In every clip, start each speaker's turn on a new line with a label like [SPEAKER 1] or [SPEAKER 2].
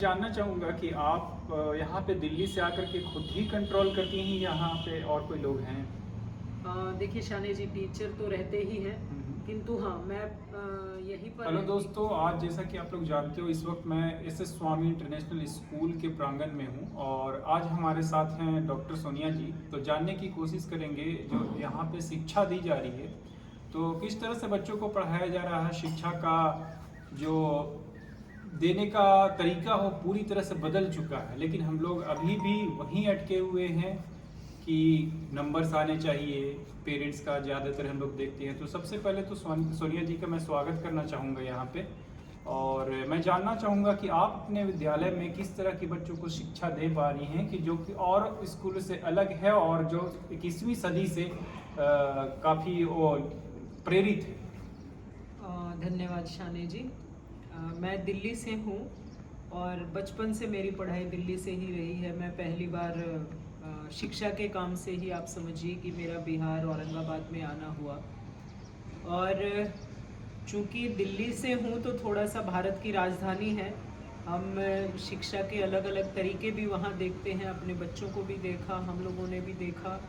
[SPEAKER 1] जानना चाहूँगा कि आप यहाँ पे दिल्ली से आकर के खुद ही कंट्रोल करती हैं, यहाँ पे और कोई लोग हैं?
[SPEAKER 2] देखिए शानी जी, टीचर तो रहते ही हैं,
[SPEAKER 1] हम्म।
[SPEAKER 2] किंतु हाँ मैं यहीं पर
[SPEAKER 1] हेलो
[SPEAKER 2] रहती।
[SPEAKER 1] दोस्तों, आज जैसा कि आप लोग जानते हो इस वक्त मैं एस एस स्वामी इंटरनेशनल स्कूल के प्रांगण में हूँ और आज हमारे साथ हैं डॉक्टर सोनिया जी। तो जानने की कोशिश करेंगे जो यहाँ पे शिक्षा दी जा रही है तो किस तरह से बच्चों को पढ़ाया जा रहा है, शिक्षा का जो देने का तरीका हो पूरी तरह से बदल चुका है, लेकिन हम लोग अभी भी वहीं अटके हुए हैं कि नंबर्स आने चाहिए। पेरेंट्स का ज़्यादातर हम लोग देखते हैं। तो सबसे पहले तो सोनिया जी का मैं स्वागत करना चाहूँगा यहाँ पे, और मैं जानना चाहूँगा कि आप अपने विद्यालय में किस तरह की बच्चों को शिक्षा दे पा रही हैं कि जो कि और स्कूल से अलग है और जो 21वीं सदी से काफ़ी वो प्रेरित है।
[SPEAKER 2] धन्यवाद शानी जी। मैं दिल्ली से हूँ और बचपन से मेरी पढ़ाई दिल्ली से ही रही है। मैं पहली बार शिक्षा के काम से ही आप समझिए कि मेरा बिहार औरंगाबाद में आना हुआ। और चूँकि दिल्ली से हूँ तो थोड़ा सा भारत की राजधानी है। हम शिक्षा के अलग अलग तरीके भी वहाँ देखते हैं, अपने बच्चों को भी देखा, हम लोगों ने भी देखा।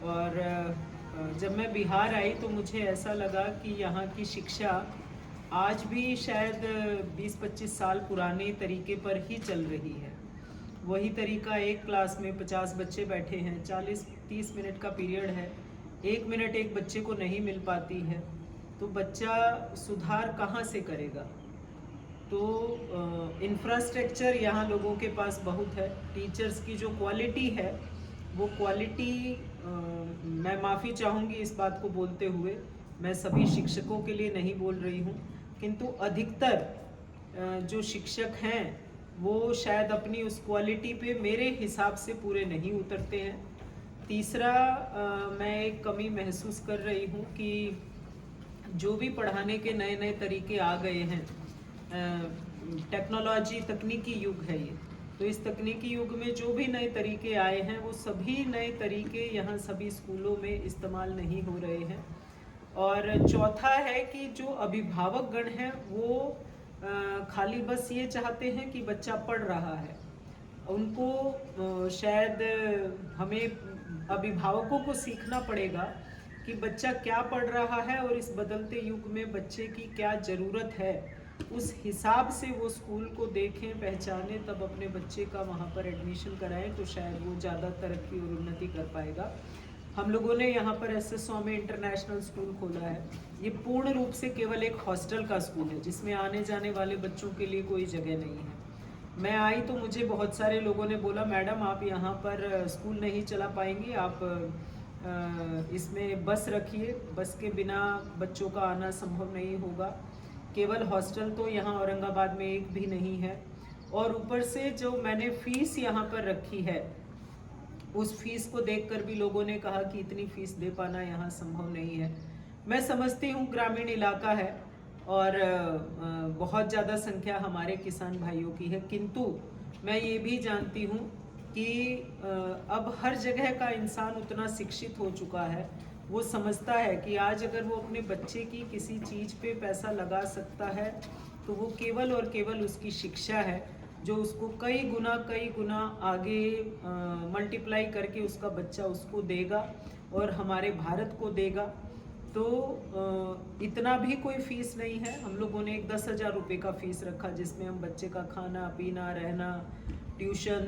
[SPEAKER 2] और जब मैं बिहार आई तो मुझे ऐसा लगा कि यहाँ की शिक्षा आज भी शायद 20-25 साल पुराने तरीके पर ही चल रही है। वही तरीका, एक क्लास में 50 बच्चे बैठे हैं, 40-30 मिनट का पीरियड है, 1 मिनट एक बच्चे को नहीं मिल पाती है, तो बच्चा सुधार कहाँ से करेगा? तो इंफ्रास्ट्रक्चर यहाँ लोगों के पास बहुत है। टीचर्स की जो क्वालिटी है वो क्वालिटी, मैं माफ़ी चाहूँगी इस बात को बोलते हुए, मैं सभी शिक्षकों के लिए नहीं बोल रही हूँ, किंतु अधिकतर जो शिक्षक हैं वो शायद अपनी उस क्वालिटी पे मेरे हिसाब से पूरे नहीं उतरते हैं। तीसरा, मैं एक कमी महसूस कर रही हूँ कि जो भी पढ़ाने के नए नए तरीके आ गए हैं, टेक्नोलॉजी, तकनीकी युग है ये, तो इस तकनीकी युग में जो भी नए तरीके आए हैं वो सभी नए तरीके यहाँ सभी स्कूलों में इस्तेमाल नहीं हो रहे हैं। और चौथा है कि जो अभिभावक गण हैं वो खाली बस ये चाहते हैं कि बच्चा पढ़ रहा है। उनको शायद हमें अभिभावकों को सीखना पड़ेगा कि बच्चा क्या पढ़ रहा है और इस बदलते युग में बच्चे की क्या ज़रूरत है, उस हिसाब से वो स्कूल को देखें, पहचानें, तब अपने बच्चे का वहाँ पर एडमिशन कराएं, तो शायद वो ज़्यादा तरक्की और उन्नति कर पाएगा। हम लोगों ने यहाँ पर एस एस स्वामी इंटरनेशनल स्कूल खोला है। ये पूर्ण रूप से केवल एक हॉस्टल का स्कूल है जिसमें आने जाने वाले बच्चों के लिए कोई जगह नहीं है। मैं आई तो मुझे बहुत सारे लोगों ने बोला, मैडम आप यहाँ पर स्कूल नहीं चला पाएंगी, आप इसमें बस रखिए, बस के बिना बच्चों का आना संभव नहीं होगा। केवल हॉस्टल तो यहाँ औरंगाबाद में एक भी नहीं है, और ऊपर से जो मैंने फ़ीस यहाँ पर रखी है उस फीस को देखकर भी लोगों ने कहा कि इतनी फीस दे पाना यहाँ संभव नहीं है। मैं समझती हूँ ग्रामीण इलाका है और बहुत ज़्यादा संख्या हमारे किसान भाइयों की है, किंतु मैं ये भी जानती हूँ कि अब हर जगह का इंसान उतना शिक्षित हो चुका है, वो समझता है कि आज अगर वो अपने बच्चे की किसी चीज़ पे पैसा लगा सकता है तो वो केवल और केवल उसकी शिक्षा है, जो उसको कई गुना आगे मल्टीप्लाई करके उसका बच्चा उसको देगा और हमारे भारत को देगा। तो इतना भी कोई फीस नहीं है। हम लोगों ने एक 10,000 रुपये का फ़ीस रखा जिसमें हम बच्चे का खाना पीना, रहना, ट्यूशन,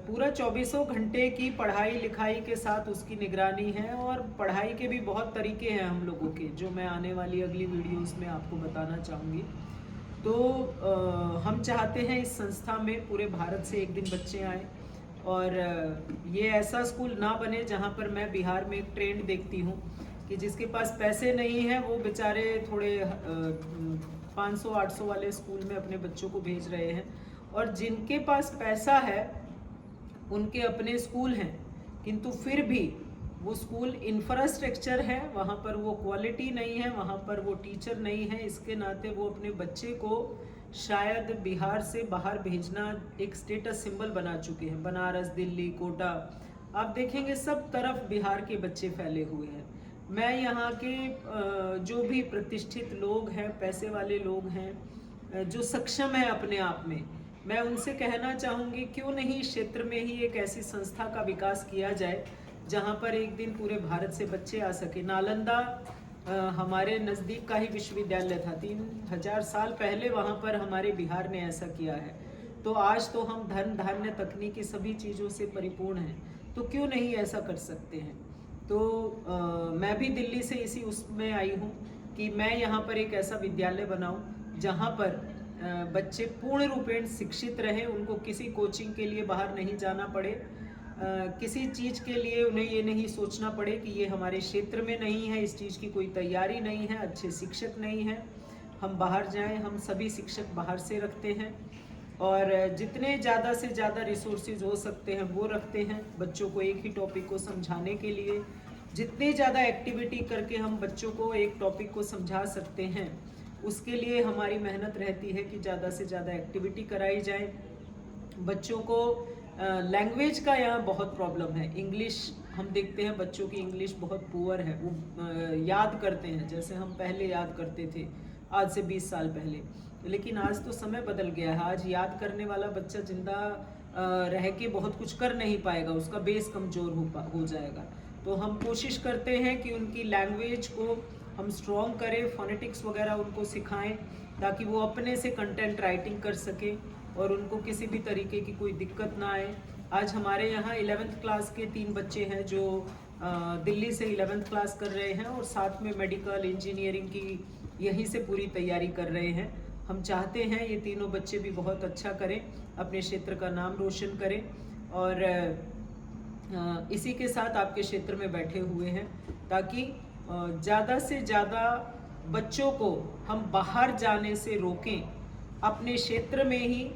[SPEAKER 2] पूरा 24 घंटे की पढ़ाई लिखाई के साथ उसकी निगरानी है। और पढ़ाई के भी बहुत तरीके हैं हम लोगों के, जो मैं आने वाली अगली वीडियोस में आपको बताना चाहूँगी। तो हम चाहते हैं इस संस्था में पूरे भारत से एक दिन बच्चे आएँ, और ये ऐसा स्कूल ना बने जहाँ पर मैं बिहार में एक ट्रेंड देखती हूँ कि जिसके पास पैसे नहीं हैं वो बेचारे थोड़े 500-800 वाले स्कूल में अपने बच्चों को भेज रहे हैं, और जिनके पास पैसा है उनके अपने स्कूल हैं, किंतु फिर भी वो स्कूल इंफ्रास्ट्रक्चर है, वहाँ पर वो क्वालिटी नहीं है, वहाँ पर वो टीचर नहीं है, इसके नाते वो अपने बच्चे को शायद बिहार से बाहर भेजना एक स्टेटस सिंबल बना चुके हैं। बनारस, दिल्ली, कोटा, आप देखेंगे सब तरफ बिहार के बच्चे फैले हुए हैं। मैं यहाँ के जो भी प्रतिष्ठित लोग हैं, पैसे वाले लोग हैं, जो सक्षम है अपने आप में, मैं उनसे कहना चाहूँगी क्यों नहीं क्षेत्र में ही एक ऐसी संस्था का विकास किया जाए जहाँ पर एक दिन पूरे भारत से बच्चे आ सके। नालंदा हमारे नज़दीक का ही विश्वविद्यालय था, 3000 साल पहले वहाँ पर हमारे बिहार ने ऐसा किया है। तो आज तो हम धन धान्य तकनीकी सभी चीज़ों से परिपूर्ण हैं, तो क्यों नहीं ऐसा कर सकते हैं। तो मैं भी दिल्ली से इसी उसमें आई हूँ कि मैं यहाँ पर एक ऐसा विद्यालय बनाऊँ जहाँ पर बच्चे पूर्ण रूपेण शिक्षित रहें, उनको किसी कोचिंग के लिए बाहर नहीं जाना पड़े, किसी चीज़ के लिए उन्हें ये नहीं सोचना पड़े कि ये हमारे क्षेत्र में नहीं है, इस चीज़ की कोई तैयारी नहीं है, अच्छे शिक्षक नहीं हैं, हम बाहर जाएं। हम सभी शिक्षक बाहर से रखते हैं और जितने ज़्यादा से ज़्यादा रिसोर्सेज हो सकते हैं वो रखते हैं बच्चों को एक ही टॉपिक को समझाने के लिए। जितनी ज़्यादा एक्टिविटी करके हम बच्चों को एक टॉपिक को समझा सकते हैं, उसके लिए हमारी मेहनत रहती है कि ज़्यादा से ज़्यादा एक्टिविटी कराई जाए। बच्चों को लैंग्वेज का यहाँ बहुत प्रॉब्लम है। इंग्लिश हम देखते हैं बच्चों की इंग्लिश बहुत पुअर है, वो याद करते हैं जैसे हम पहले याद करते थे आज से 20 साल पहले, लेकिन आज तो समय बदल गया है। आज याद करने वाला बच्चा जिंदा रह के बहुत कुछ कर नहीं पाएगा, उसका बेस कमज़ोर हो जाएगा। तो हम कोशिश करते हैं कि उनकी लैंग्वेज को हम स्ट्रॉन्ग करें, फोनेटिक्स वगैरह उनको सिखाएं ताकि वो अपने से कंटेंट राइटिंग कर सकें और उनको किसी भी तरीके की कोई दिक्कत ना आए। आज हमारे यहाँ 11th क्लास के 3 बच्चे हैं जो दिल्ली से 11th क्लास कर रहे हैं और साथ में मेडिकल इंजीनियरिंग की यहीं से पूरी तैयारी कर रहे हैं। हम चाहते हैं ये तीनों बच्चे भी बहुत अच्छा करें, अपने क्षेत्र का नाम रोशन करें और इसी के साथ आपके क्षेत्र में बैठे हुए हैं ताकि ज़्यादा से ज़्यादा बच्चों को हम बाहर जाने से रोकें, अपने क्षेत्र में ही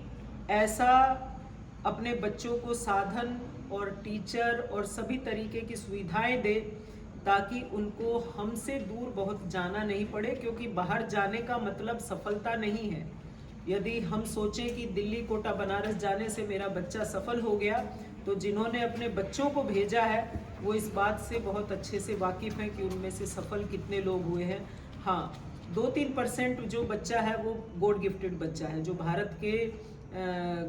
[SPEAKER 2] ऐसा अपने बच्चों को साधन और टीचर और सभी तरीके की सुविधाएं दें ताकि उनको हमसे दूर बहुत जाना नहीं पड़े, क्योंकि बाहर जाने का मतलब सफलता नहीं है। यदि हम सोचें कि दिल्ली कोटा बनारस जाने से मेरा बच्चा सफल हो गया, तो जिन्होंने अपने बच्चों को भेजा है वो इस बात से बहुत अच्छे से वाकिफ़ हैं कि उनमें से सफल कितने लोग हुए हैं। हाँ, 2-3% जो बच्चा है वो गॉड गिफ्टेड बच्चा है, जो भारत के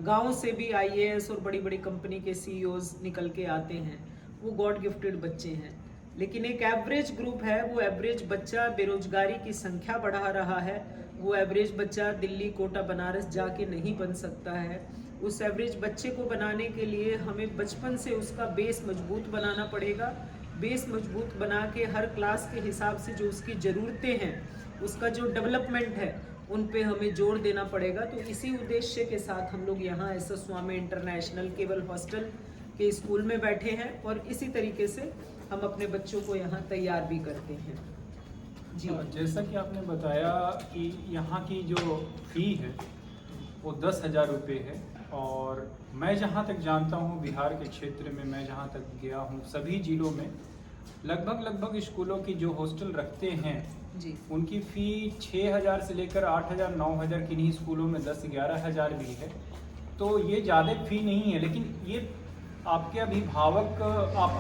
[SPEAKER 2] गांव से भी IAS और बड़ी बड़ी कंपनी के CEOs निकल के आते हैं, वो गॉड गिफ्टेड बच्चे हैं। लेकिन एक एवरेज ग्रुप है, वो एवरेज बच्चा बेरोजगारी की संख्या बढ़ा रहा है, वो एवरेज बच्चा दिल्ली कोटा बनारस जाके नहीं बन सकता है। उस एवरेज बच्चे को बनाने के लिए हमें बचपन से उसका बेस मजबूत बनाना पड़ेगा। बेस मजबूत बना के हर क्लास के हिसाब से जो उसकी ज़रूरतें हैं, उसका जो डेवलपमेंट है, उन पे हमें जोर देना पड़ेगा। तो इसी उद्देश्य के साथ हम लोग यहाँ SS स्वामी इंटरनेशनल केवल हॉस्टल के स्कूल में बैठे हैं और इसी तरीके से हम अपने बच्चों को यहाँ तैयार भी करते हैं। जी,
[SPEAKER 1] जैसा कि आपने बताया कि यहाँ की जो फ़ी है वो 10,000 रुपये है और मैं जहाँ तक जानता हूँ बिहार के क्षेत्र में, मैं जहाँ तक गया हूँ सभी ज़िलों में लगभग स्कूलों की जो हॉस्टल रखते हैं
[SPEAKER 2] जी,
[SPEAKER 1] उनकी फ़ी 6,000 से लेकर 8,000 9,000, किन्हीं स्कूलों में 10-11,000 भी है। तो ये ज़्यादा फ़ी नहीं है, लेकिन ये आपके आप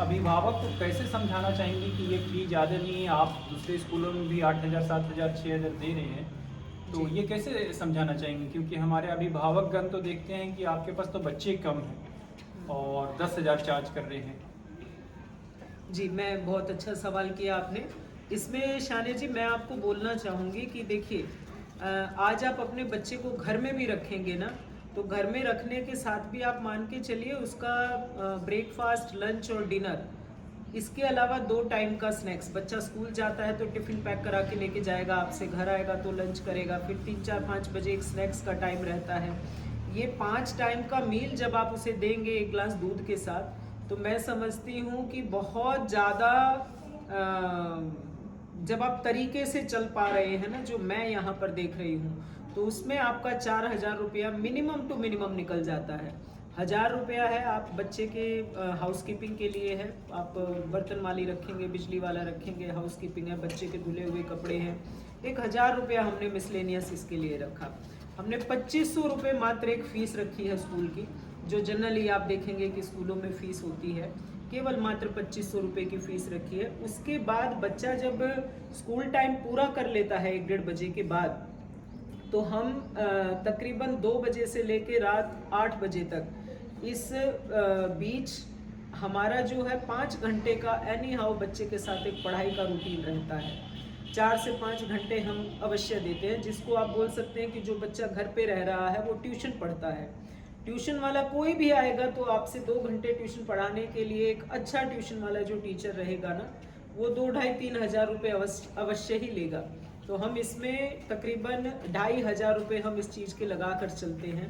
[SPEAKER 1] अभिभावक को कैसे समझाना चाहेंगे कि ये फ़ी ज़्यादा नहीं है, आप दूसरे स्कूलों में भी 8,000 7,000 6,000 दे रहे हैं, तो ये कैसे समझाना चाहेंगे? क्योंकि हमारे अभिभावकगण तो देखते हैं कि आपके पास तो बच्चे कम हैं और 10,000 चार्ज कर रहे हैं।
[SPEAKER 2] जी, मैं बहुत अच्छा सवाल किया आपने। इसमें शाने जी मैं आपको बोलना चाहूँगी कि देखिए, आज आप अपने बच्चे को घर में भी रखेंगे ना, तो घर में रखने के साथ भी आप मान के चलिए उसका ब्रेकफास्ट, लंच और डिनर, इसके अलावा 2 टाइम का स्नैक्स। बच्चा स्कूल जाता है तो टिफ़िन पैक करा के लेके जाएगा आपसे, घर आएगा तो लंच करेगा, फिर 3-4-5 बजे एक स्नैक्स का टाइम रहता है। ये 5 टाइम का मील जब आप उसे देंगे एक ग्लास दूध के साथ, तो मैं समझती हूँ कि बहुत ज़्यादा जब आप तरीके से चल पा रहे हैं ना, जो मैं यहाँ पर देख रही हूँ, तो उसमें आपका 4,000 रुपया मिनिमम टू मिनिमम निकल जाता है। 1,000 रुपया है आप बच्चे के हाउसकीपिंग के लिए है, आप बर्तन वाली रखेंगे, बिजली वाला रखेंगे, हाउसकीपिंग है, बच्चे के धुले हुए कपड़े हैं। 1,000 रुपया हमने मिसलेनियस इसके लिए रखा। हमने 2,500 रुपये मात्र एक फ़ीस रखी है स्कूल की, जो जनरली आप देखेंगे कि स्कूलों में फ़ीस होती है, केवल मात्र 2,500 रुपये की फ़ीस रखी है। उसके बाद बच्चा जब स्कूल टाइम पूरा कर लेता है 1-1.5 बजे के बाद, तो हम तकरीबन 2 बजे से लेकर रात 8 बजे तक इस बीच हमारा जो है 5 घंटे का एनी हाउ बच्चे के साथ एक पढ़ाई का रूटीन रहता है। 4 से 5 घंटे हम अवश्य देते हैं, जिसको आप बोल सकते हैं कि जो बच्चा घर पे रह रहा है वो ट्यूशन पढ़ता है। ट्यूशन वाला कोई भी आएगा तो आपसे 2 घंटे ट्यूशन पढ़ाने के लिए एक अच्छा ट्यूशन वाला जो टीचर रहेगा ना, वो 2-2.5-3 हज़ार रुपये अवश्य ही लेगा। तो हम इसमें तकरीबन 2,500 रुपये हम इस चीज़ के लगा कर चलते हैं।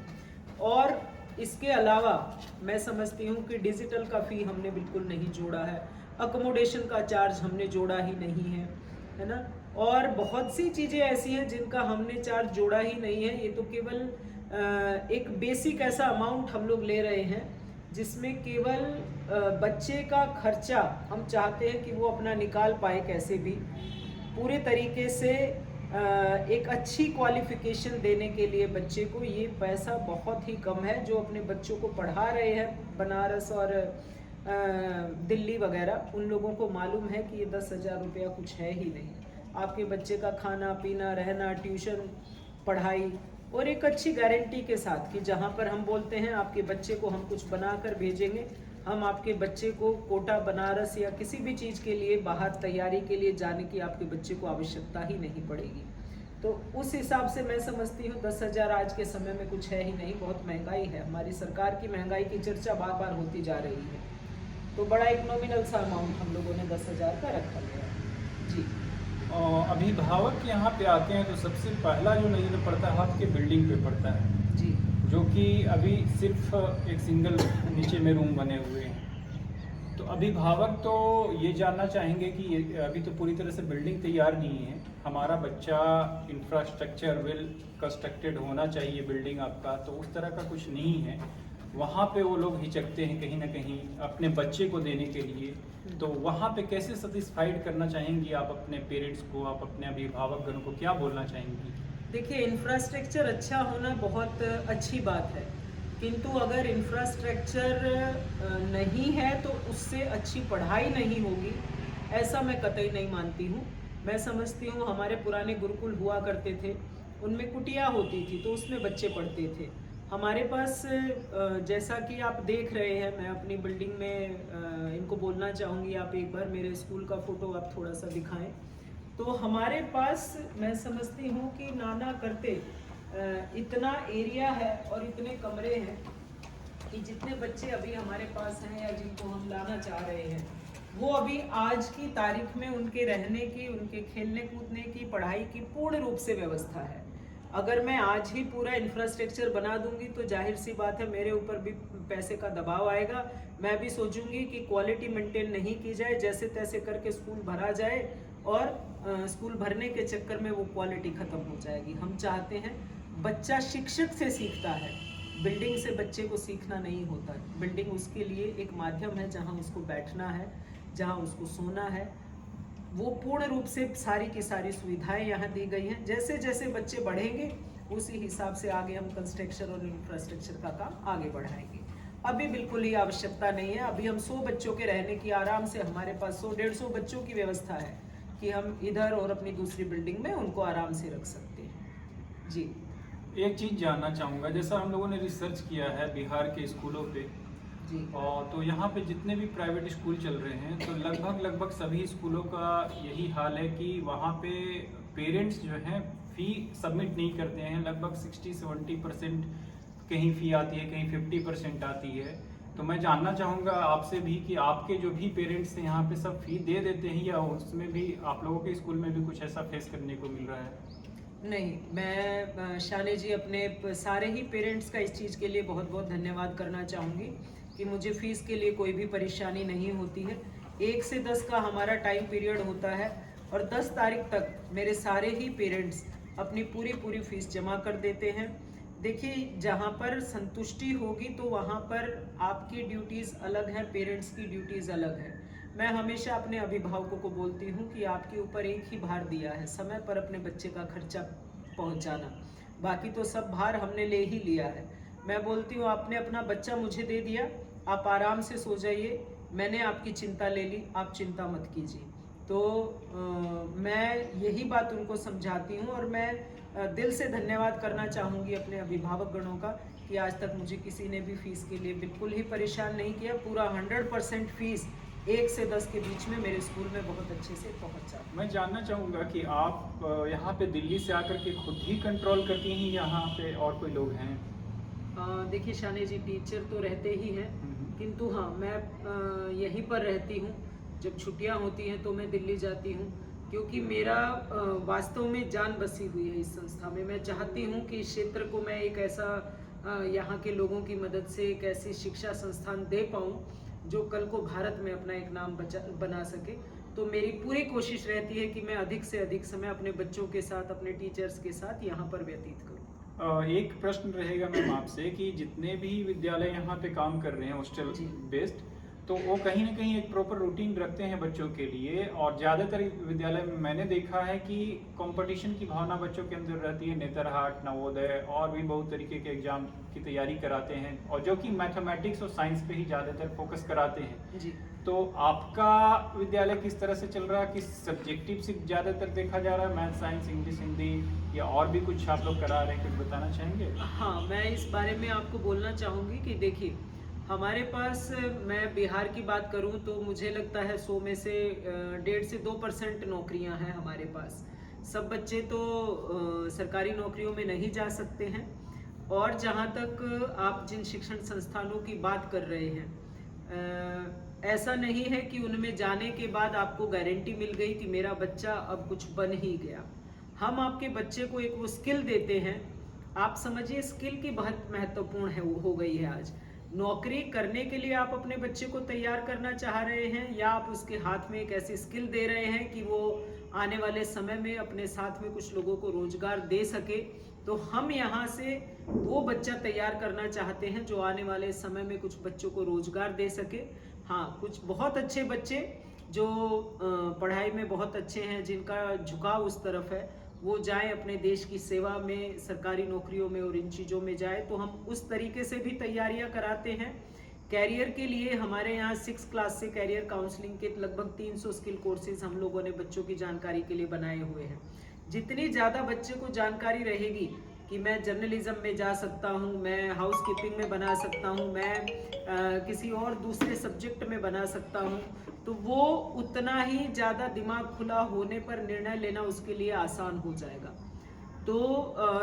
[SPEAKER 2] और इसके अलावा मैं समझती हूँ कि डिजिटल का फ़ी हमने बिल्कुल नहीं जोड़ा है, अकोमोडेशन का चार्ज हमने जोड़ा ही नहीं है ना। और बहुत सी चीज़ें ऐसी हैं जिनका हमने चार्ज जोड़ा ही नहीं है। ये तो केवल एक बेसिक ऐसा अमाउंट हम लोग ले रहे हैं जिसमें केवल बच्चे का खर्चा हम चाहते हैं कि वो अपना निकाल पाए कैसे भी, पूरे तरीके से एक अच्छी क्वालिफिकेशन देने के लिए बच्चे को। ये पैसा बहुत ही कम है जो अपने बच्चों को पढ़ा रहे हैं बनारस और दिल्ली वगैरह, उन लोगों को मालूम है कि ये 10,000 रुपया कुछ है ही नहीं। आपके बच्चे का खाना पीना, रहना, ट्यूशन, पढ़ाई और एक अच्छी गारंटी के साथ कि जहाँ पर हम बोलते हैं आपके बच्चे को हम कुछ बना कर भेजेंगे, हम आपके बच्चे को कोटा, बनारस या किसी भी चीज़ के लिए बाहर तैयारी के लिए जाने की आपके बच्चे को आवश्यकता ही नहीं पड़ेगी। तो उस हिसाब से मैं समझती हूँ 10,000 आज के समय में कुछ है ही नहीं, बहुत महंगाई है। हमारी सरकार की महंगाई की चर्चा बार बार होती जा रही है, तो बड़ा एक नॉमिनल सा अमाउंट हम लोगों ने 10,000 का रखा गया है जी।
[SPEAKER 1] अभिभावक यहाँ पे आते हैं तो सबसे पहला जो नज़र पड़ता है आपके बिल्डिंग पे पड़ता है
[SPEAKER 2] जी,
[SPEAKER 1] जो कि अभी सिर्फ एक सिंगल नीचे में रूम बने हुए हैं। तो अभिभावक तो ये जानना चाहेंगे कि ये अभी तो पूरी तरह से बिल्डिंग तैयार नहीं है, हमारा बच्चा इंफ्रास्ट्रक्चर वेल कंस्ट्रक्टेड होना चाहिए बिल्डिंग आपका, तो उस तरह का कुछ नहीं है। वहाँ पे वो लोग हिचकते हैं कहीं ना कहीं अपने बच्चे को देने के लिए। तो वहाँ पे कैसे सेटिस्फाइड करना चाहेंगी आप अपने पेरेंट्स को, आप अपने अभिभावकगणों को क्या बोलना चाहेंगी?
[SPEAKER 2] देखिए, इंफ्रास्ट्रक्चर अच्छा होना बहुत अच्छी बात है, किंतु अगर इंफ्रास्ट्रक्चर नहीं है तो उससे अच्छी पढ़ाई नहीं होगी, ऐसा मैं कतई नहीं मानती हूँ। मैं समझती हूँ हमारे पुराने गुरुकुल हुआ करते थे, उनमें कुटिया होती थी तो उसमें बच्चे पढ़ते थे। हमारे पास जैसा कि आप देख रहे हैं, मैं अपनी बिल्डिंग में इनको बोलना चाहूँगी, आप एक बार मेरे स्कूल का फ़ोटो आप थोड़ा सा दिखाएं। तो हमारे पास मैं समझती हूँ कि नाना करते इतना एरिया है और इतने कमरे हैं कि जितने बच्चे अभी हमारे पास हैं या जिनको हम लाना चाह रहे हैं, वो अभी आज की तारीख में उनके रहने की, उनके खेलने कूदने की, पढ़ाई की पूर्ण रूप से व्यवस्था है। अगर मैं आज ही पूरा इंफ्रास्ट्रक्चर बना दूंगी तो जाहिर सी बात है मेरे ऊपर भी पैसे का दबाव आएगा। मैं भी सोचूंगी कि क्वालिटी मेंटेन नहीं की जाए, जैसे तैसे करके स्कूल भरा जाए और स्कूल भरने के चक्कर में वो क्वालिटी ख़त्म हो जाएगी। हम चाहते हैं बच्चा शिक्षक से सीखता है, बिल्डिंग से बच्चे को सीखना नहीं होता। बिल्डिंग उसके लिए एक माध्यम है जहाँ उसको बैठना है, जहाँ उसको सोना है। वो पूर्ण रूप से सारी की सारी सुविधाएं यहाँ दी गई हैं। जैसे जैसे बच्चे बढ़ेंगे उसी हिसाब से आगे हम कंस्ट्रक्शन और इंफ्रास्ट्रक्चर का काम आगे बढ़ाएंगे। अभी बिल्कुल ही आवश्यकता नहीं है। अभी हम 100 बच्चों के रहने की आराम से, हमारे पास 100-150 बच्चों की व्यवस्था है कि हम इधर और अपनी दूसरी बिल्डिंग में उनको आराम से रख सकते हैं जी।
[SPEAKER 1] एक चीज़ जानना चाहूँगा, जैसा हम लोगों ने रिसर्च किया है बिहार के स्कूलों पे
[SPEAKER 2] जी,
[SPEAKER 1] और तो यहाँ पे जितने भी प्राइवेट स्कूल चल रहे हैं तो लगभग सभी स्कूलों का यही हाल है कि वहाँ पे पेरेंट्स जो हैं फ़ी सबमिट नहीं करते हैं। लगभग 60-70% कहीं फ़ी आती है, कहीं 50% आती है। तो मैं जानना चाहूँगा आपसे भी कि आपके जो भी पेरेंट्स हैं यहाँ पे सब फ़ी दे देते हैं या उसमें भी आप लोगों के स्कूल में भी कुछ ऐसा फेस करने को मिल रहा है?
[SPEAKER 2] नहीं, मैं शाने जी अपने सारे ही पेरेंट्स का इस चीज़ के लिए बहुत बहुत धन्यवाद करना चाहूँगी कि मुझे फ़ीस के लिए कोई भी परेशानी नहीं होती है। 1 से 10 का हमारा टाइम पीरियड होता है और 10 तारीख तक मेरे सारे ही पेरेंट्स अपनी पूरी फ़ीस जमा कर देते हैं। देखिए, जहाँ पर संतुष्टि होगी तो वहाँ पर आपकी ड्यूटीज़ अलग हैं, पेरेंट्स की ड्यूटीज़ अलग है। मैं हमेशा अपने अभिभावकों को बोलती हूँ कि आपके ऊपर एक ही भार दिया है, समय पर अपने बच्चे का खर्चा पहुँचाना। बाकी तो सब भार हमने ले ही लिया है। मैं बोलती हूँ आपने अपना बच्चा मुझे दे दिया, आप आराम से सो जाइए, मैंने आपकी चिंता ले ली, आप चिंता मत कीजिए। तो मैं यही बात उनको समझाती हूँ और मैं दिल से धन्यवाद करना चाहूँगी अपने अभिभावक गणों का कि आज तक मुझे किसी ने भी फीस के लिए बिल्कुल ही परेशान नहीं किया। पूरा 100% फीस 1 से 10 के बीच में मेरे स्कूल में बहुत अच्छे से पहुँचा।
[SPEAKER 1] मैं जानना चाहूँगा कि आप यहाँ पे दिल्ली से आकर के खुद ही कंट्रोल करती हैं, यहाँ पे और कोई लोग हैं?
[SPEAKER 2] देखिए शाने जी, टीचर तो रहते ही हैं, किंतु हाँ मैं यहीं पर रहती हूँ। जब छुट्टियाँ होती हैं तो मैं दिल्ली जाती हूँ, क्योंकि मेरा वास्तव में जान बसी हुई है इस संस्था में। मैं चाहती हूँ कि इस क्षेत्र को मैं एक ऐसा यहाँ के लोगों की मदद से एक ऐसी शिक्षा संस्थान दे पाऊँ जो कल को भारत में अपना एक नाम बना सके। तो मेरी पूरी कोशिश रहती है कि मैं अधिक से अधिक समय अपने बच्चों के साथ, अपने टीचर्स के साथ यहाँ पर व्यतीत करूँ।
[SPEAKER 1] एक प्रश्न रहेगा मैम आपसे कि जितने भी विद्यालय यहाँ पे काम कर रहे हैं हॉस्टल बेस्ड, तो वो कहीं ना कहीं एक प्रॉपर रूटीन रखते हैं बच्चों के लिए, और ज़्यादातर विद्यालय में मैंने देखा है कि कंपटीशन की भावना बच्चों के अंदर रहती है। नेतरहाट, नवोदय और भी बहुत तरीके के एग्जाम की तैयारी कराते हैं, और जो कि मैथमेटिक्स और साइंस पे ही ज़्यादातर फोकस कराते हैं
[SPEAKER 2] जी।
[SPEAKER 1] तो आपका विद्यालय किस तरह से चल रहा है? किस सब्जेक्टिव से ज़्यादातर देखा जा रहा है? मैथ, साइंस, इंग्लिश, हिंदी, या और भी कुछ आप लोग करा रहे हैं? कुछ बताना चाहेंगे?
[SPEAKER 2] हाँ, मैं इस बारे में आपको बोलना चाहूँगी कि देखिए, हमारे पास, मैं बिहार की बात करूं तो मुझे लगता है 100 में से 1.5 से 2% नौकरियां हैं हमारे पास। सब बच्चे तो सरकारी नौकरियों में नहीं जा सकते हैं। और जहां तक आप जिन शिक्षण संस्थानों की बात कर रहे हैं, ऐसा नहीं है कि उनमें जाने के बाद आपको गारंटी मिल गई कि मेरा बच्चा अब कुछ बन ही गया। हम आपके बच्चे को एक वो स्किल देते हैं। आप समझिए, स्किल की बहुत महत्वपूर्ण है हो गई है आज। नौकरी करने के लिए आप अपने बच्चे को तैयार करना चाह रहे हैं, या आप उसके हाथ में एक ऐसी स्किल दे रहे हैं कि वो आने वाले समय में अपने साथ में कुछ लोगों को रोजगार दे सके। तो हम यहाँ से वो बच्चा तैयार करना चाहते हैं जो आने वाले समय में कुछ बच्चों को रोजगार दे सके। हाँ, कुछ बहुत अच्छे बच्चे जो पढ़ाई में बहुत अच्छे हैं, जिनका झुकाव उस तरफ है, वो जाएं अपने देश की सेवा में, सरकारी नौकरियों में और इन चीज़ों में जाए, तो हम उस तरीके से भी तैयारियां कराते हैं। कैरियर के लिए हमारे यहाँ 6 क्लास से कैरियर काउंसलिंग के लगभग 300 स्किल कोर्सेज हम लोगों ने बच्चों की जानकारी के लिए बनाए हुए हैं। जितनी ज़्यादा बच्चे को जानकारी रहेगी कि मैं जर्नलिज्म में जा सकता हूँ, मैं हाउस कीपिंग में बना सकता हूँ, मैं किसी और दूसरे सब्जेक्ट में बना सकता हूँ, तो वो उतना ही ज़्यादा दिमाग खुला होने पर निर्णय लेना उसके लिए आसान हो जाएगा। तो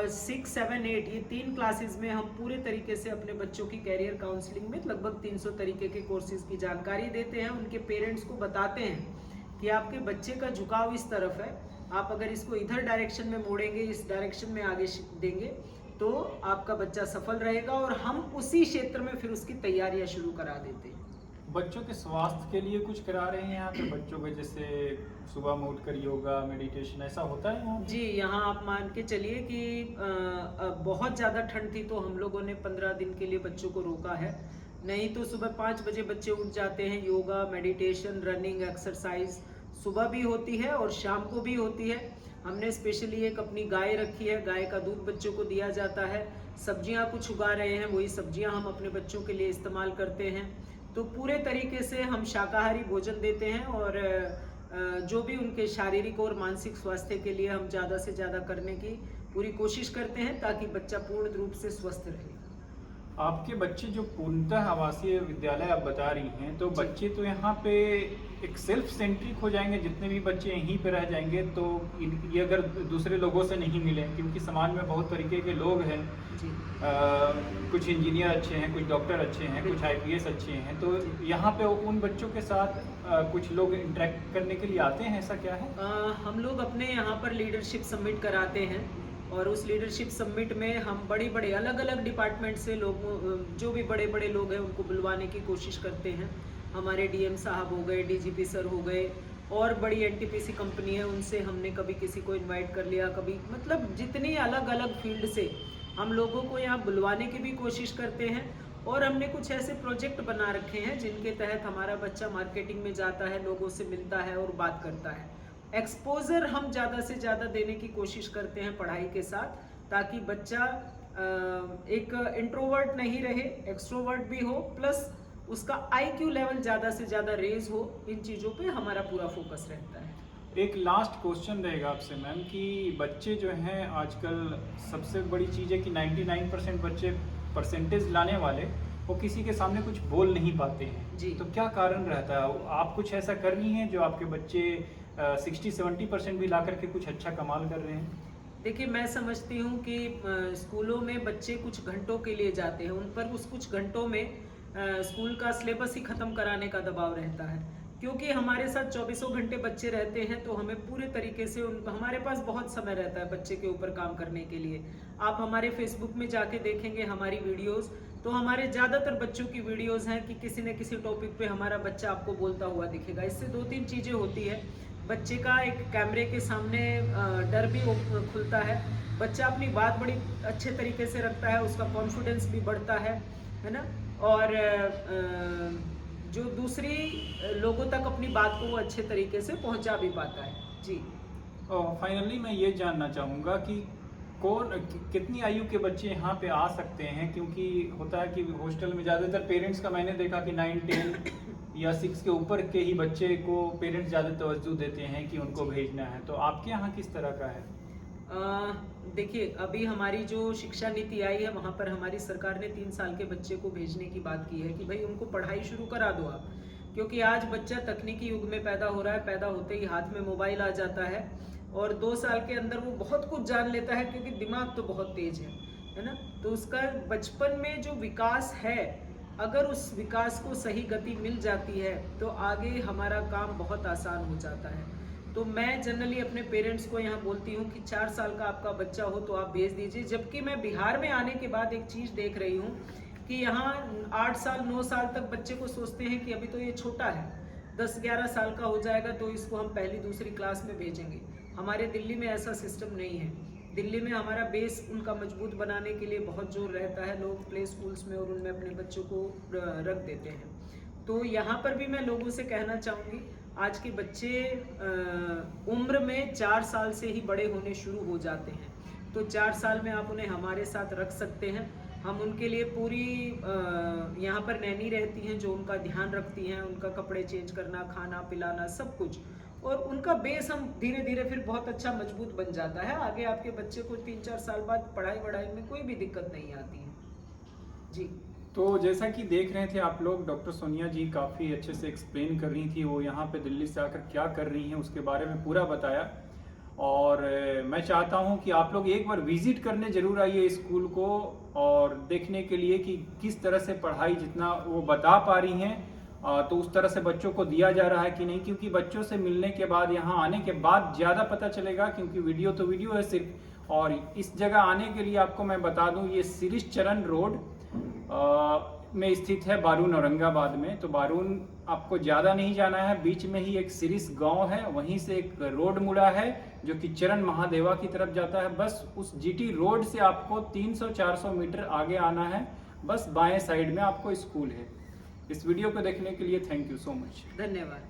[SPEAKER 2] 6, 7, 8 ये 3 क्लासेस में हम पूरे तरीके से अपने बच्चों की कैरियर काउंसलिंग में लगभग 300 तरीके के कोर्सेज की जानकारी देते हैं। उनके पेरेंट्स को बताते हैं कि आपके बच्चे का झुकाव इस तरफ है, आप अगर इसको इधर डायरेक्शन में मोड़ेंगे, इस डायरेक्शन में आगे देंगे, तो आपका बच्चा सफल रहेगा। और हम उसी क्षेत्र में फिर उसकी तैयारियां शुरू करा देते हैं।
[SPEAKER 1] बच्चों के स्वास्थ्य के लिए कुछ करा रहे हैं यहाँ पे? बच्चों के जैसे सुबह में उठकर योगा, मेडिटेशन, ऐसा होता है यहाँ?
[SPEAKER 2] जी, यहाँ आप मान के चलिए कि बहुत ज़्यादा ठंड थी तो हम लोगों ने 15 दिन के लिए बच्चों को रोका है। नहीं तो सुबह 5 बजे बच्चे उठ जाते हैं। योगा, मेडिटेशन, रनिंग, एक्सरसाइज सुबह भी होती है और शाम को भी होती है। हमने स्पेशली एक अपनी गाय रखी है, गाय का दूध बच्चों को दिया जाता है। सब्जियां कुछ उगा रहे हैं, वही सब्जियां हम अपने बच्चों के लिए इस्तेमाल करते हैं। तो पूरे तरीके से हम शाकाहारी भोजन देते हैं, और जो भी उनके शारीरिक और मानसिक स्वास्थ्य के लिए हम ज़्यादा से ज़्यादा करने की पूरी कोशिश करते हैं ताकि बच्चा पूर्ण रूप से स्वस्थ रहे।
[SPEAKER 1] आपके बच्चे जो पूर्णतः आवासीय विद्यालय आप बता रही हैं, तो बच्चे तो यहाँ पे एक सेल्फ सेंट्रिक हो जाएंगे, जितने भी बच्चे यहीं पे रह जाएंगे तो ये अगर दूसरे लोगों से नहीं मिले, क्योंकि समाज में बहुत तरीके के लोग हैं। कुछ इंजीनियर अच्छे हैं, कुछ डॉक्टर अच्छे हैं, कुछ IPS अच्छे हैं, तो यहाँ पे उन बच्चों के साथ कुछ लोग इंटरेक्ट करने के लिए आते हैं, ऐसा क्या है?
[SPEAKER 2] हम लोग अपने यहाँ पर लीडरशिप समिट कराते हैं, और उस लीडरशिप समिट में हम बड़े अलग अलग डिपार्टमेंट से लोग, जो भी बड़े लोग हैं उनको बुलवाने की कोशिश करते हैं। हमारे DM साहब हो गए, DGP सर हो गए, और बड़ी NTPC कंपनी है, उनसे हमने कभी किसी को इनवाइट कर लिया, कभी, मतलब जितनी अलग अलग फील्ड से हम लोगों को यहाँ बुलवाने की भी कोशिश करते हैं। और हमने कुछ ऐसे प्रोजेक्ट बना रखे हैं जिनके तहत हमारा बच्चा मार्केटिंग में जाता है, लोगों से मिलता है और बात करता है। एक्सपोजर हम ज़्यादा से ज़्यादा देने की कोशिश करते हैं पढ़ाई के साथ, ताकि बच्चा एक इंट्रोवर्ट नहीं रहे, एक्सट्रोवर्ट भी हो, प्लस उसका IQ लेवल ज़्यादा से ज़्यादा रेज हो। इन चीज़ों पे हमारा पूरा फोकस रहता है।
[SPEAKER 1] एक लास्ट क्वेश्चन रहेगा आपसे मैम कि बच्चे जो हैं आजकल सबसे बड़ी चीज़ है कि 99% बच्चे परसेंटेज लाने वाले वो किसी के सामने कुछ बोल नहीं पाते हैं
[SPEAKER 2] जी।
[SPEAKER 1] तो क्या कारण रहता है? आप कुछ ऐसा कर रही हैं जो आपके बच्चे 60-70% भी ला करके कुछ अच्छा कमाल कर रहे हैं?
[SPEAKER 2] देखिए, मैं समझती हूँ कि स्कूलों में बच्चे कुछ घंटों के लिए जाते हैं, उन पर उस कुछ घंटों में स्कूल का सिलेबस ही ख़त्म कराने का दबाव रहता है, क्योंकि हमारे साथ चौबीसों घंटे बच्चे रहते हैं, तो हमें पूरे तरीके से हमारे पास बहुत समय रहता है बच्चे के ऊपर काम करने के लिए। आप हमारे फेसबुक में जाके देखेंगे हमारी वीडियोज़, तो हमारे ज़्यादातर बच्चों की वीडियोज़ हैं कि किसी न किसी टॉपिक पे हमारा बच्चा आपको बोलता हुआ दिखेगा। इससे 2-3 चीज़ें होती है। बच्चे का एक कैमरे के सामने डर भी खुलता है, बच्चा अपनी बात बड़ी अच्छे तरीके से रखता है, उसका कॉन्फिडेंस भी बढ़ता है ना? और जो दूसरी लोगों तक अपनी बात को वो अच्छे तरीके से पहुंचा भी पाता है। जी।
[SPEAKER 1] और फाइनली मैं ये जानना चाहूँगा कि कितनी आयु के बच्चे यहाँ पे आ सकते हैं, क्योंकि होता है कि हॉस्टल में ज़्यादातर पेरेंट्स का मैंने देखा कि 9-10 या 6 के ऊपर के ही बच्चे को पेरेंट्स ज़्यादा तवज्जो देते हैं कि उनको भेजना है, तो आपके यहाँ किस तरह का है?
[SPEAKER 2] देखिए, अभी हमारी जो शिक्षा नीति आई है वहाँ पर हमारी सरकार ने 3 साल के बच्चे को भेजने की बात की है कि भाई उनको पढ़ाई शुरू करा दो आप, क्योंकि आज बच्चा तकनीकी युग में पैदा हो रहा है, पैदा होते ही हाथ में मोबाइल आ जाता है और 2 साल के अंदर वो बहुत कुछ जान लेता है, क्योंकि दिमाग तो बहुत तेज है ना? तो उसका बचपन में जो विकास है, अगर उस विकास को सही गति मिल जाती है तो आगे हमारा काम बहुत आसान हो जाता है। तो मैं जनरली अपने पेरेंट्स को यहाँ बोलती हूँ कि 4 साल का आपका बच्चा हो तो आप भेज दीजिए, जबकि मैं बिहार में आने के बाद एक चीज़ देख रही हूँ कि यहाँ 8 साल 9 साल तक बच्चे को सोचते हैं कि अभी तो ये छोटा है, 10-11 साल का हो जाएगा तो इसको हम पहली दूसरी क्लास में भेजेंगे। हमारे दिल्ली में ऐसा सिस्टम नहीं है। दिल्ली में हमारा बेस उनका मजबूत बनाने के लिए बहुत जोर रहता है, लोग प्ले स्कूल्स में और उनमें अपने बच्चों को रख देते हैं। तो यहाँ पर भी मैं लोगों से कहना चाहूँगी, आज के बच्चे उम्र में 4 साल से ही बड़े होने शुरू हो जाते हैं, तो 4 साल में आप उन्हें हमारे साथ रख सकते हैं। हम उनके लिए पूरी यहाँ पर नैनी रहती हैं जो उनका ध्यान रखती हैं, उनका कपड़े चेंज करना, खाना पिलाना, सब कुछ, और उनका बेस हम धीरे धीरे फिर बहुत अच्छा मजबूत बन जाता है। आगे आपके बच्चे को 3-4 साल बाद पढ़ाई वढ़ाई में कोई भी दिक्कत नहीं आती है। जी।
[SPEAKER 1] तो जैसा कि देख रहे थे आप लोग, डॉक्टर सोनिया जी काफ़ी अच्छे से एक्सप्लेन कर रही थी वो यहाँ पे दिल्ली से आकर क्या कर रही हैं उसके बारे में पूरा बताया। और मैं चाहता हूँ कि आप लोग एक बार विजिट करने ज़रूर आइए स्कूल को, और देखने के लिए कि किस तरह से पढ़ाई जितना वो बता पा रही हैं तो उस तरह से बच्चों को दिया जा रहा है कि नहीं, क्योंकि बच्चों से मिलने के बाद, यहाँ आने के बाद ज़्यादा पता चलेगा, क्योंकि वीडियो तो वीडियो है सिर्फ। और इस जगह आने के लिए आपको मैं बता दूं, ये शिरीष चरण रोड में स्थित है, बारून औरंगाबाद में। तो बारून आपको ज़्यादा नहीं जाना है, बीच में ही एक शिरीष गांव है, वहीं से एक रोड मुड़ा है जो कि चरण महादेवा की तरफ जाता है। बस उस जीटी रोड से आपको 300-400 मीटर आगे आना है, बस बाएं साइड में आपको स्कूल है। इस वीडियो को देखने के लिए थैंक यू सो मच।
[SPEAKER 2] धन्यवाद।